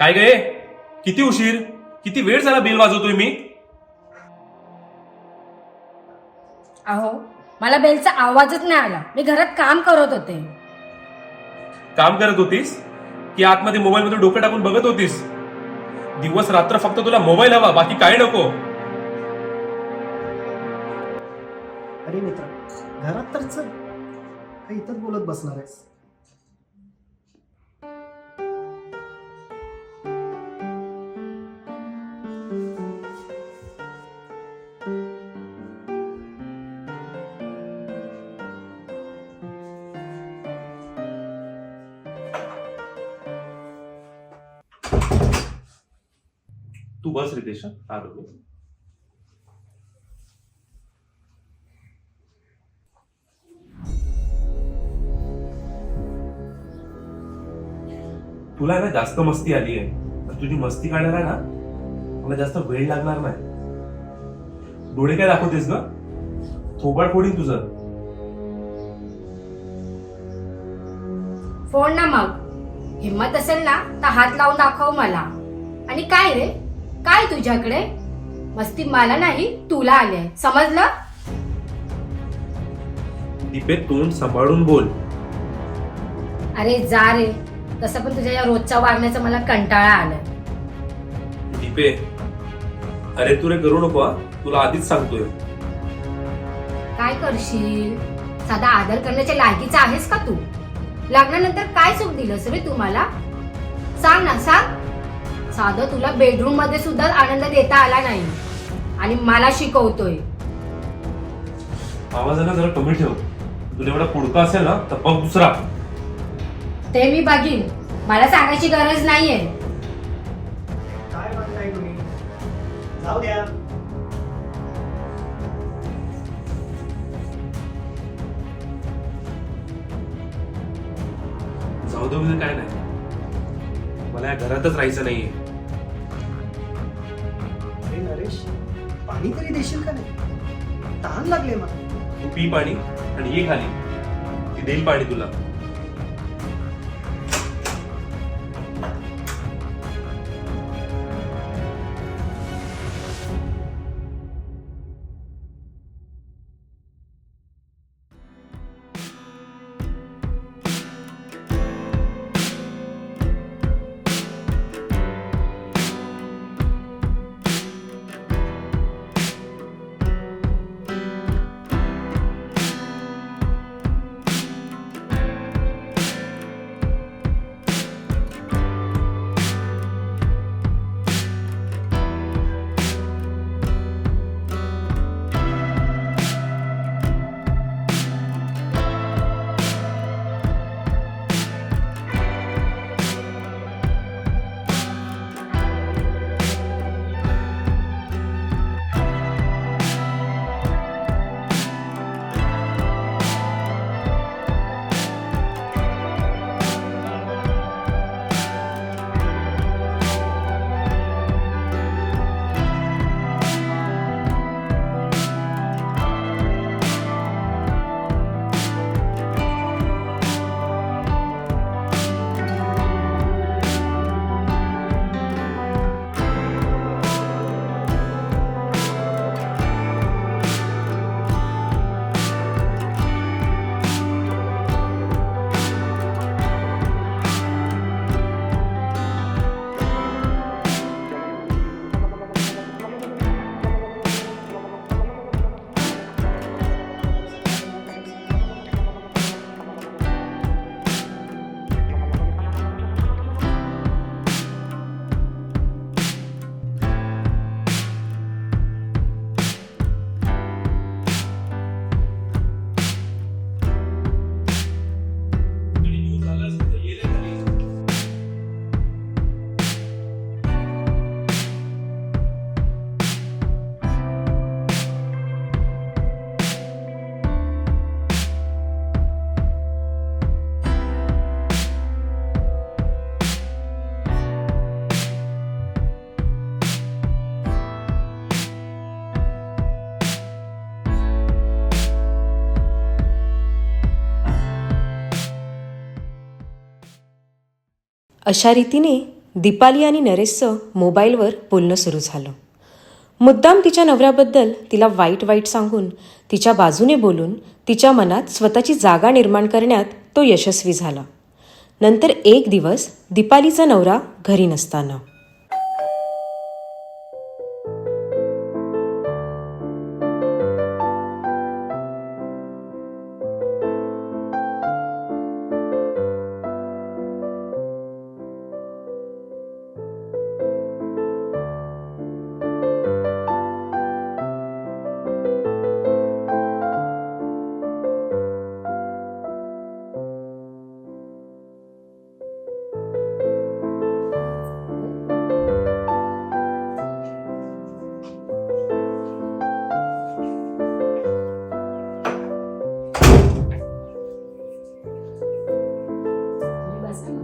काय गे, किती उशीर, किती वेळ झाला बेल वाजवतोय मी. अहो, मला बेलचा आवाजच नाही आला. मी घरात काम करत होते. काम करत होतीस की आतमध्ये मोबाईल मध्ये डोकं टाकून बघत होतीस? दिवस रात्र फक्त तुला मोबाईल हवा, बाकी काय नको. अरे मित्र, घरात तर चल, काही इथंच बोलत बसणार आहेस. तू बस रितेश, आलो मी. तुला ना जास्त मस्ती आली आहे. तुझी मस्ती काढायला ना मला जास्त वेळ लागणार नाही. डोळे काय दाखवतेस ग? थोबाड फोडीन तुझं. फोन ना मग. हिम्मत असेल ना तर हात लावून दाखव मला. आणि काय रे, काय तुझ्याकडे? मस्ती मला नाही, तुला आले, समजलं? दीपे, तोंड सांभाळून बोल. अरे जा रे. तसं पण तुझ्या या रोजच्या वागण्याचा मला कंटाळा आलाय. दीपे, अरे तुरे करू नको हा. तुला आधीच सांगतोय. काय करशील? साधा आदर करण्याच्या लायकीचा आहेस का तू? लग्नानंतर काय सुख दिलंस रे तू मला? सांग ना, सांग. साधं तुला बेडरूम मध्ये सुद्धा आनंद देता आला नाही आणि मला शिकवतोय. आवाजाला जरा कमी ठेव. तुला एवढा पुडका असेल ना तर बघ दुसरा. ते मी बघीन, मला सांगायची गरज नाहीये. काय म्हणताय तुम्ही? जाऊ द्या. जाऊ दे म्हणजे काय नाही, मला या घरातच राहायचं नाहीये. अरे नरेश, पाणी तरी देशील का नाही? तहान लागले मला. तू पी पाणी आणि ये खाली. ती देईल पाणी तुला. अशा रीतीने दीपाली आणि नरेशचं मोबाईलवर बोलणं सुरू झालं. मुद्दाम तिच्या नवऱ्याबद्दल तिला वाईट वाईट सांगून तिच्या बाजूने बोलून तिच्या मनात स्वतःची जागा निर्माण करण्यात तो यशस्वी झाला. नंतर एक दिवस दीपालीचा नवरा घरी नसताना बसा ना.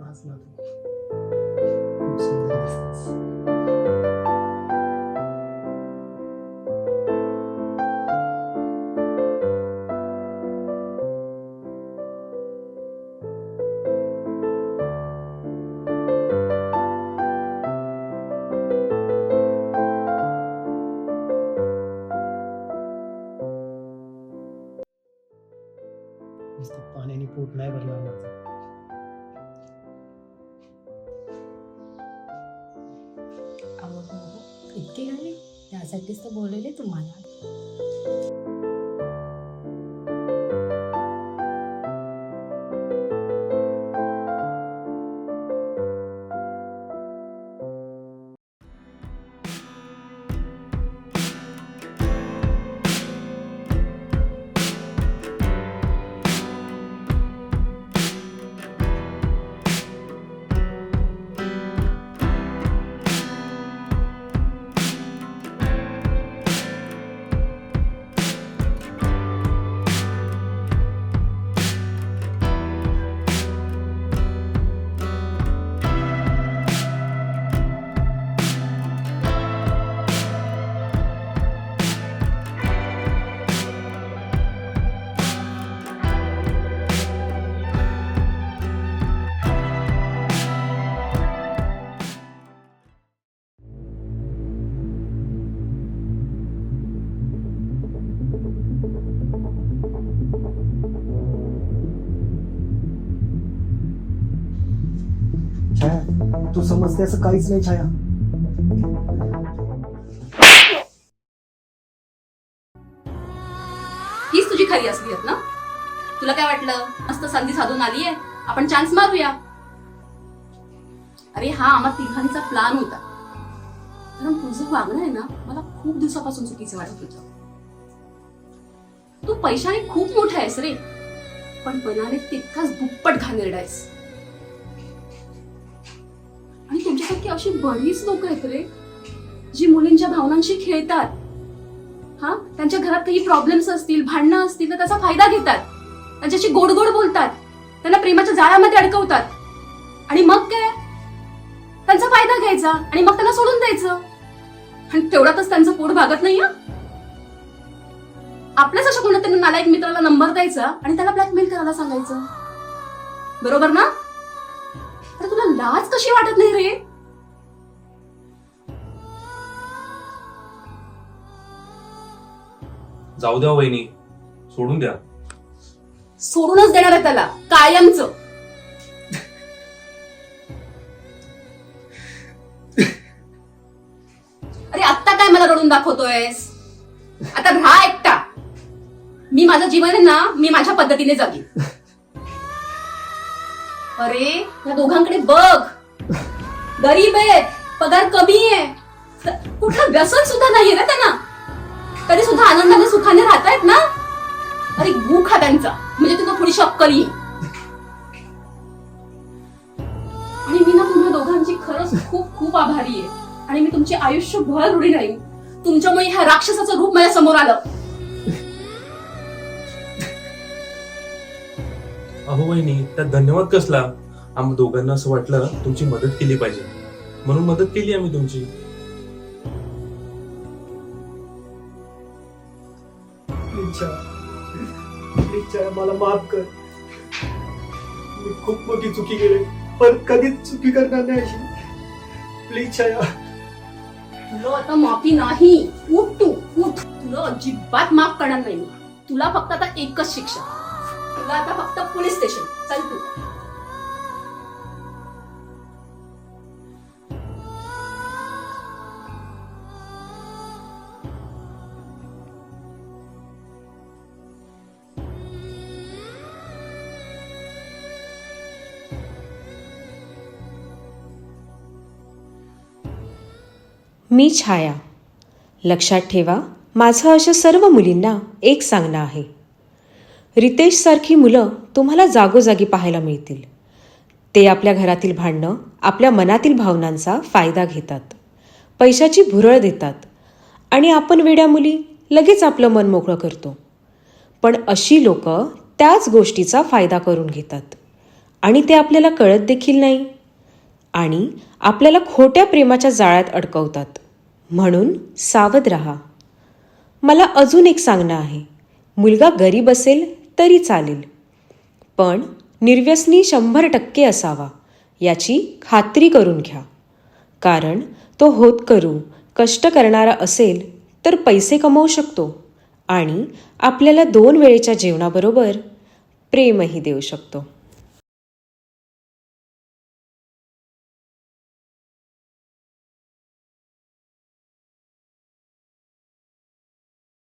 आज ना तू खूप सुंदर दिसतेस. नुसतं पाण्याने पोट नाही भरणार माझं. अहो, हो, हो. इतके गाणे त्यासाठीच तर बोलवले तुम्हाला. छाया, तू समजते असं काहीच नाही छाया. हीच तुझी खरी असलीयत ना? तुला काय वाटलं मस्त संधी साधून आलीये, आपण चान्स मारूया? अरे हा आम्हा तिघांचा प्लान होता. कारण तुझं वागणं आहे ना मला खूप दिवसापासून चुकीचं वाटत होतं. तू पैशाने खूप मोठा आहेस रे, पण मनाने तितकाच दुप्पट घाणेरडा आहेस. आणि तुमच्यासारखी अशी बरीच लोक आहेत रे जी मुलींच्या भावनांशी खेळतात. हा त्यांच्या घरात काही प्रॉब्लेम्स असतील, भांडणं असतील तर त्याचा फायदा घेतात, त्यांच्याशी गोड गोड बोलतात, त्यांना प्रेमाच्या जाळ्यामध्ये अडकवतात आणि मग काय त्यांचा फायदा घ्यायचा आणि मग त्यांना सोडून द्यायचं. आणि तेवढ्यातच त्यांचं पोट भागत नाही. आपल्याच अशा कोणत्या नालायक मित्राला नंबर द्यायचा आणि त्याला ब्लॅकमेल करायला सांगायचं. बरोबर ना? तर तुला लाज कशी वाटत नाही रे? जाऊ द्या वहिनी, सोडून द्या. सोडूनच देणार आहे त्याला कायमचं. अरे आत्ता काय मला रडून दाखवतोयस? आता राहा एकटा. मी माझं जीवन आहे ना मी माझ्या पद्धतीने जगीन. अरे या दोघांकडे बघ, गरीब आहेत, पगार कमी आहे, कुठलं व्यसन सुद्धा नाहीये ना त्यांना, तरी सुद्धा आनंदाने सुखाने राहतायत ना. अरे गु खा त्यांचा, म्हणजे तुला थोडीशी अक्कल येईल. आणि मी ना तुम्हा दोघांची खरंच खूप खूप आभारी आहे. आणि मी तुमची आयुष्यभर ऋणी राहीन. तुमच्यामुळे ह्या राक्षसाचं रूप माझ्या समोर आलं. अहो वहिनी, त्यात धन्यवाद कसला. आम्ही दोघांना असं वाटलं तुमची मदत केली पाहिजे, म्हणून मदत केली आम्ही तुमची. प्लीज छाया, मला माफ कर. मी खूप मोठी चुकी केली, पण कधीच चुकी करणार नाही अशी. प्लीज छाया. तुला आता माफी नाही. उठ तू, उठ. तुला अजिबात माफ करणार नाही मी. तुला फक्त आता एकच शिक्षा. तुला आता फक्त पोलीस स्टेशन. चल तू. मी छाया. लक्षात ठेवा, माझं अशा सर्व मुलींना एक सांगणं आहे. रितेशसारखी मुलं तुम्हाला जागोजागी पाहायला मिळतील. ते आपल्या घरातील भांडणं, आपल्या मनातील भावनांचा फायदा घेतात, पैशाची भुरळ देतात आणि आपण वेड्या मुली लगेच आपलं मन मोकळं करतो. पण अशी लोकं त्याच गोष्टीचा फायदा करून घेतात आणि ते आपल्याला कळत देखील नाही आणि आपल्याला खोट्या प्रेमाच्या जाळ्यात अडकवतात. म्हणून सावध राहा. मला अजून एक सांगणं आहे. मुलगा गरीब असेल तरी चालेल, पण निर्व्यसनी 100% असावा याची खात्री करून घ्या. कारण तो होतकरू कष्ट करणारा असेल तर पैसे कमवू शकतो आणि आपल्याला 2 वेळेच्या जेवणाबरोबर प्रेमही देऊ शकतो.